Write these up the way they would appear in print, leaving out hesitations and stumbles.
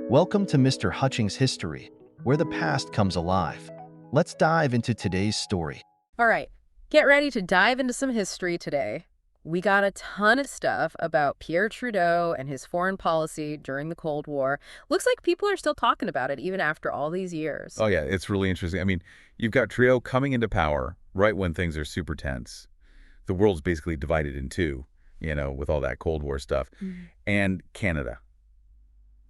Welcome to Mr. Hutchings History, where the past comes alive. Let's dive into today's story. All right, get ready to dive into some history today. We got a ton of stuff about Pierre Trudeau and his foreign policy during the Cold War. Looks like people are still talking about it even after all these years. Oh, yeah, it's really interesting. I mean, you've got Trudeau coming into power right when things are super tense. The world's basically divided in two, with all that Cold War stuff. And Canada,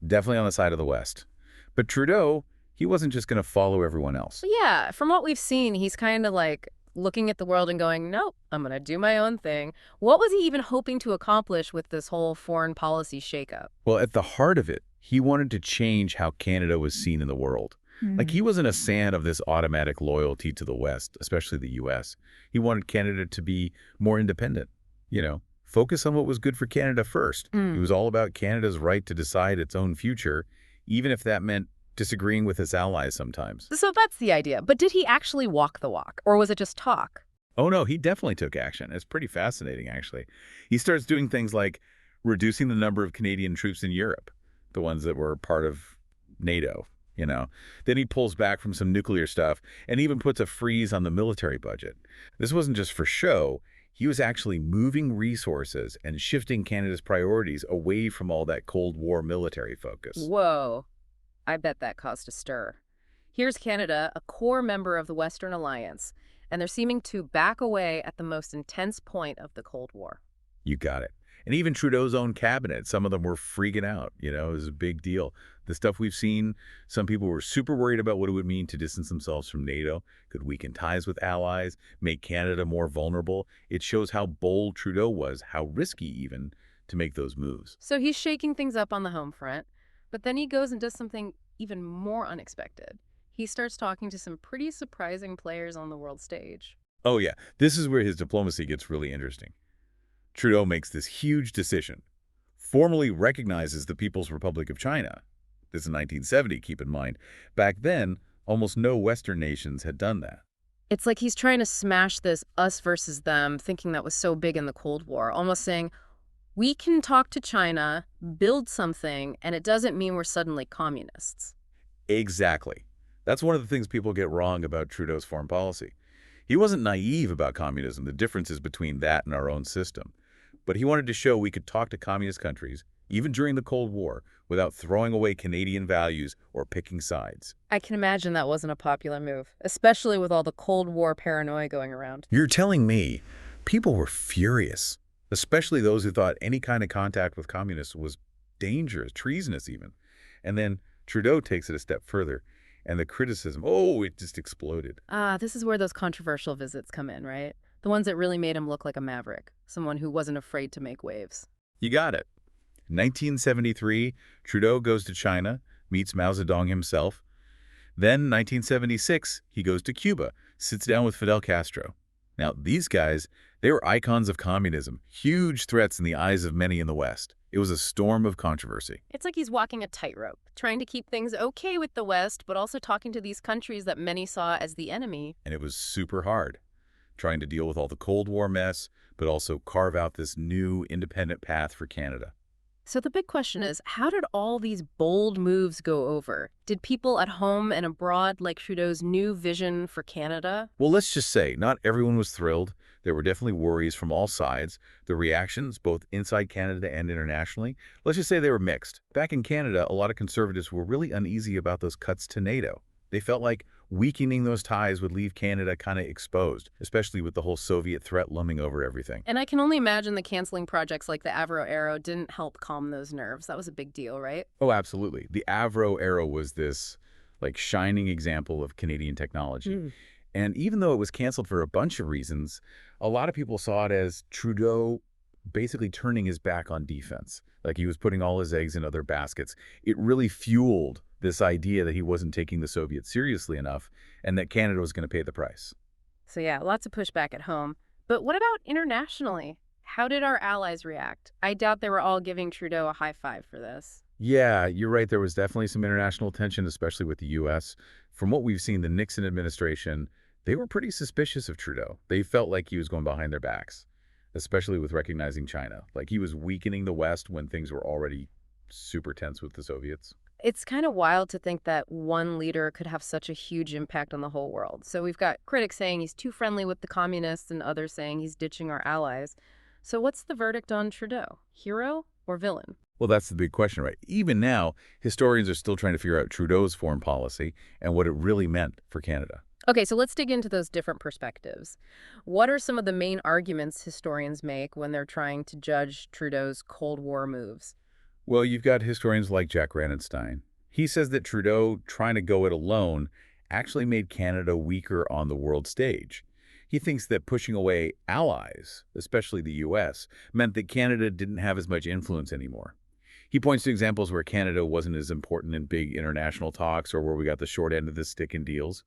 definitely on the side of the West. But Trudeau, he wasn't just going to follow everyone else. So yeah, from what we've seen, he's kind of like looking at the world and going, nope, I'm going to do my own thing. What was he even hoping to accomplish with this whole foreign policy shakeup? Well, at the heart of it, he wanted to change how Canada was seen in the world. Like, he wasn't a fan of this automatic loyalty to the West, especially the U.S. He wanted Canada to be more independent, focus on what was good for Canada first. It was all about Canada's right to decide its own future, even if that meant disagreeing with its allies sometimes. So that's the idea. But did he actually walk the walk, or was it just talk? Oh, no, he definitely took action. It's pretty fascinating, actually. He starts doing things like reducing the number of Canadian troops in Europe, the ones that were part of NATO. Then he pulls back from some nuclear stuff and even puts a freeze on the military budget. This wasn't just for show. He was actually moving resources and shifting Canada's priorities away from all that Cold War military focus. Whoa. I bet that caused a stir. Here's Canada, a core member of the Western Alliance, and they're seeming to back away at the most intense point of the Cold War. You got it. And even Trudeau's own cabinet, some of them were freaking out. It was a big deal. The stuff we've seen, some people were super worried about what it would mean to distance themselves from NATO, could weaken ties with allies, make Canada more vulnerable. It shows how bold Trudeau was, how risky even, to make those moves. So he's shaking things up on the home front, but then he goes and does something even more unexpected. He starts talking to some pretty surprising players on the world stage. Oh yeah, this is where his diplomacy gets really interesting. Trudeau makes this huge decision, formally recognizes the People's Republic of China. This is 1970, keep in mind. Back then, almost no Western nations had done that. It's like he's trying to smash this us versus them thinking that was so big in the Cold War, almost saying, we can talk to China, build something, and it doesn't mean we're suddenly communists. Exactly. That's one of the things people get wrong about Trudeau's foreign policy. He wasn't naive about communism, the differences between that and our own system. But he wanted to show we could talk to communist countries, even during the Cold War, without throwing away Canadian values or picking sides. I can imagine that wasn't a popular move, especially with all the Cold War paranoia going around. You're telling me people were furious, especially those who thought any kind of contact with communists was dangerous, treasonous even. And then Trudeau takes it a step further, and the criticism, it just exploded. This is where those controversial visits come in, right? The ones that really made him look like a maverick, someone who wasn't afraid to make waves. You got it. 1973, Trudeau goes to China, meets Mao Zedong himself. Then, 1976, he goes to Cuba, sits down with Fidel Castro. Now, these guys, they were icons of communism, huge threats in the eyes of many in the West. It was a storm of controversy. It's like he's walking a tightrope, trying to keep things okay with the West, but also talking to these countries that many saw as the enemy. And it was super hard, trying to deal with all the Cold War mess, but also carve out this new independent path for Canada. So the big question is, how did all these bold moves go over? Did people at home and abroad like Trudeau's new vision for Canada? Well, let's just say not everyone was thrilled. There were definitely worries from all sides. The reactions, both inside Canada and internationally, let's just say they were mixed. Back in Canada, a lot of conservatives were really uneasy about those cuts to NATO. They felt like weakening those ties would leave Canada kind of exposed, especially with the whole Soviet threat looming over everything. And I can only imagine the canceling projects like the Avro Arrow didn't help calm those nerves. That was a big deal, right? Oh, absolutely. The Avro Arrow was this shining example of Canadian technology. And even though it was canceled for a bunch of reasons, a lot of people saw it as Trudeau basically turning his back on defense. Like he was putting all his eggs in other baskets. It really fueled this idea that he wasn't taking the Soviets seriously enough and that Canada was going to pay the price. So yeah, lots of pushback at home. But what about internationally? How did our allies react? I doubt they were all giving Trudeau a high five for this. Yeah, you're right. There was definitely some international tension, especially with the U.S. From what we've seen, the Nixon administration, they were pretty suspicious of Trudeau. They felt like he was going behind their backs, especially with recognizing China. Like he was weakening the West when things were already super tense with the Soviets. It's kind of wild to think that one leader could have such a huge impact on the whole world. So we've got critics saying he's too friendly with the communists and others saying he's ditching our allies. So what's the verdict on Trudeau? Hero or villain? Well, that's the big question, right? Even now, historians are still trying to figure out Trudeau's foreign policy and what it really meant for Canada. Okay, so let's dig into those different perspectives. What are some of the main arguments historians make when they're trying to judge Trudeau's Cold War moves? Well, you've got historians like Jack Rannenstein. He says that Trudeau trying to go it alone actually made Canada weaker on the world stage. He thinks that pushing away allies, especially the U.S., meant that Canada didn't have as much influence anymore. He points to examples where Canada wasn't as important in big international talks or where we got the short end of the stick in deals.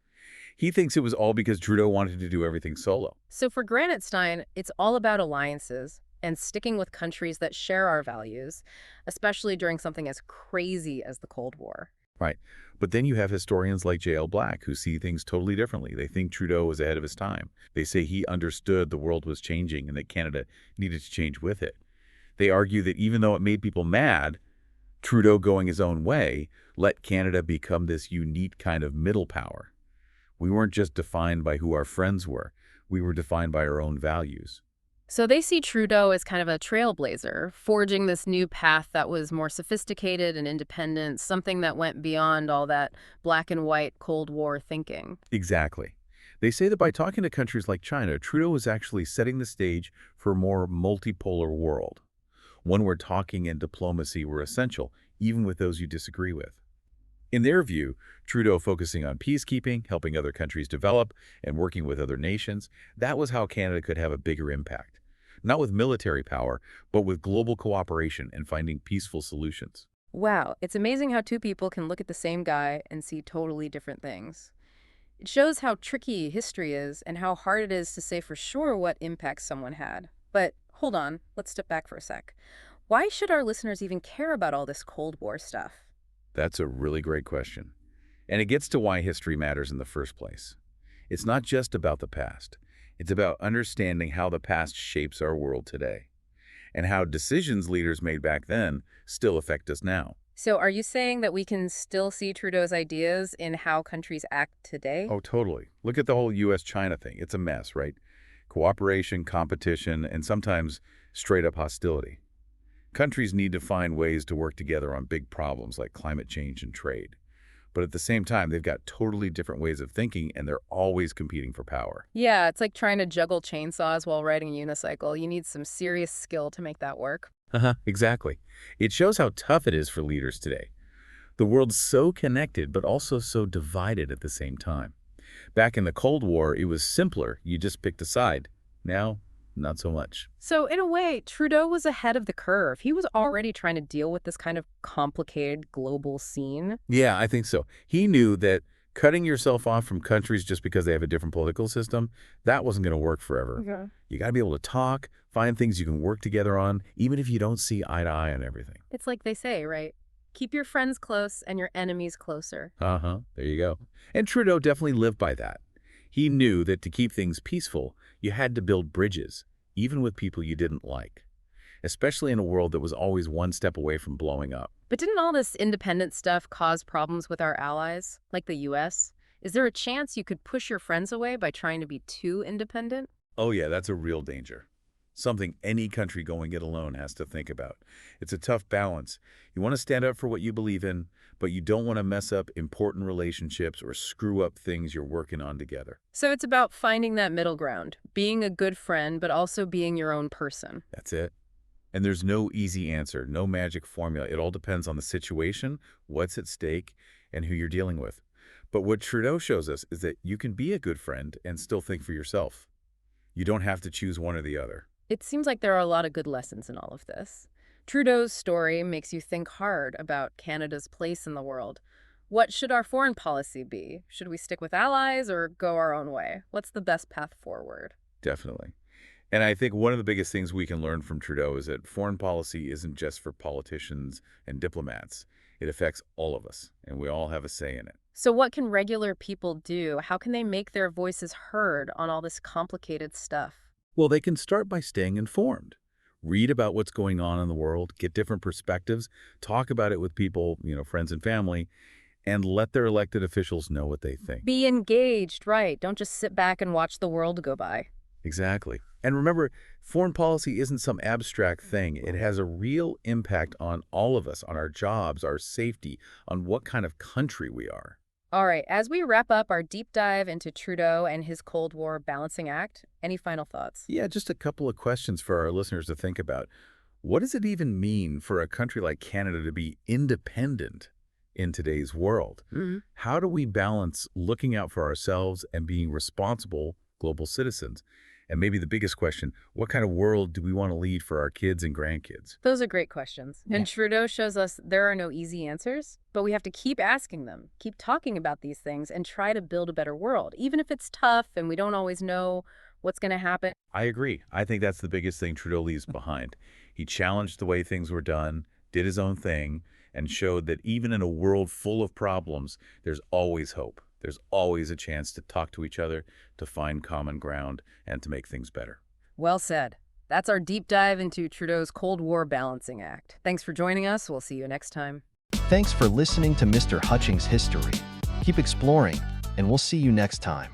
He thinks it was all because Trudeau wanted to do everything solo. So for Granitstein, it's all about alliances and sticking with countries that share our values, especially during something as crazy as the Cold War. Right. But then you have historians like J.L. Black who see things totally differently. They think Trudeau was ahead of his time. They say he understood the world was changing and that Canada needed to change with it. They argue that even though it made people mad, Trudeau going his own way let Canada become this unique kind of middle power. We weren't just defined by who our friends were. We were defined by our own values. So they see Trudeau as kind of a trailblazer, forging this new path that was more sophisticated and independent, something that went beyond all that black and white Cold War thinking. Exactly. They say that by talking to countries like China, Trudeau was actually setting the stage for a more multipolar world, one where talking and diplomacy were essential, even with those you disagree with. In their view, Trudeau focusing on peacekeeping, helping other countries develop, and working with other nations, that was how Canada could have a bigger impact. Not with military power, but with global cooperation and finding peaceful solutions. Wow, it's amazing how two people can look at the same guy and see totally different things. It shows how tricky history is and how hard it is to say for sure what impact someone had. But hold on, let's step back for a sec. Why should our listeners even care about all this Cold War stuff? That's a really great question. And it gets to why history matters in the first place. It's not just about the past. It's about understanding how the past shapes our world today, and how decisions leaders made back then still affect us now. So are you saying that we can still see Trudeau's ideas in how countries act today? Oh, totally. Look at the whole U.S.-China thing. It's a mess, right? Cooperation, competition, and sometimes straight-up hostility. Countries need to find ways to work together on big problems like climate change and trade. But at the same time, they've got totally different ways of thinking, and they're always competing for power. Yeah, it's like trying to juggle chainsaws while riding a unicycle. You need some serious skill to make that work. Exactly. It shows how tough it is for leaders today. The world's so connected, but also so divided at the same time. Back in the Cold War, it was simpler. You just picked a side. Now, not so much. So in a way, Trudeau was ahead of the curve. He was already trying to deal with this kind of complicated global scene. Yeah, I think so. He knew that cutting yourself off from countries just because they have a different political system, that wasn't going to work forever. Okay. You got to be able to talk, find things you can work together on, even if you don't see eye to eye on everything. It's like they say, right? Keep your friends close and your enemies closer. There you go. And Trudeau definitely lived by that. He knew that to keep things peaceful, you had to build bridges, even with people you didn't like, especially in a world that was always one step away from blowing up. But didn't all this independent stuff cause problems with our allies, like the U.S.? Is there a chance you could push your friends away by trying to be too independent? Oh yeah, that's a real danger. Something any country going it alone has to think about. It's a tough balance. You want to stand up for what you believe in, but you don't want to mess up important relationships or screw up things you're working on together. So it's about finding that middle ground, being a good friend, but also being your own person. That's it. And there's no easy answer, no magic formula. It all depends on the situation, what's at stake, and who you're dealing with. But what Trudeau shows us is that you can be a good friend and still think for yourself. You don't have to choose one or the other. It seems like there are a lot of good lessons in all of this. Trudeau's story makes you think hard about Canada's place in the world. What should our foreign policy be? Should we stick with allies or go our own way? What's the best path forward? Definitely. And I think one of the biggest things we can learn from Trudeau is that foreign policy isn't just for politicians and diplomats. It affects all of us, and we all have a say in it. So what can regular people do? How can they make their voices heard on all this complicated stuff? Well, they can start by staying informed. Read about what's going on in the world, get different perspectives, talk about it with people, friends and family, and let their elected officials know what they think. Be engaged, right. Don't just sit back and watch the world go by. Exactly. And remember, foreign policy isn't some abstract thing. It has a real impact on all of us, on our jobs, our safety, on what kind of country we are. All right, as we wrap up our deep dive into Trudeau and his Cold War balancing act, any final thoughts? Yeah, just a couple of questions for our listeners to think about. What does it even mean for a country like Canada to be independent in today's world? How do we balance looking out for ourselves and being responsible global citizens? And maybe the biggest question, what kind of world do we want to lead for our kids and grandkids? Those are great questions. And Trudeau shows us there are no easy answers, but we have to keep asking them, keep talking about these things, and try to build a better world, even if it's tough and we don't always know what's going to happen. I agree. I think that's the biggest thing Trudeau leaves behind. He challenged the way things were done, did his own thing, and showed that even in a world full of problems, there's always hope. There's always a chance to talk to each other, to find common ground, and to make things better. Well said. That's our deep dive into Trudeau's Cold War balancing act. Thanks for joining us. We'll see you next time. Thanks for listening to Mr. Hutchings History. Keep exploring, and we'll see you next time.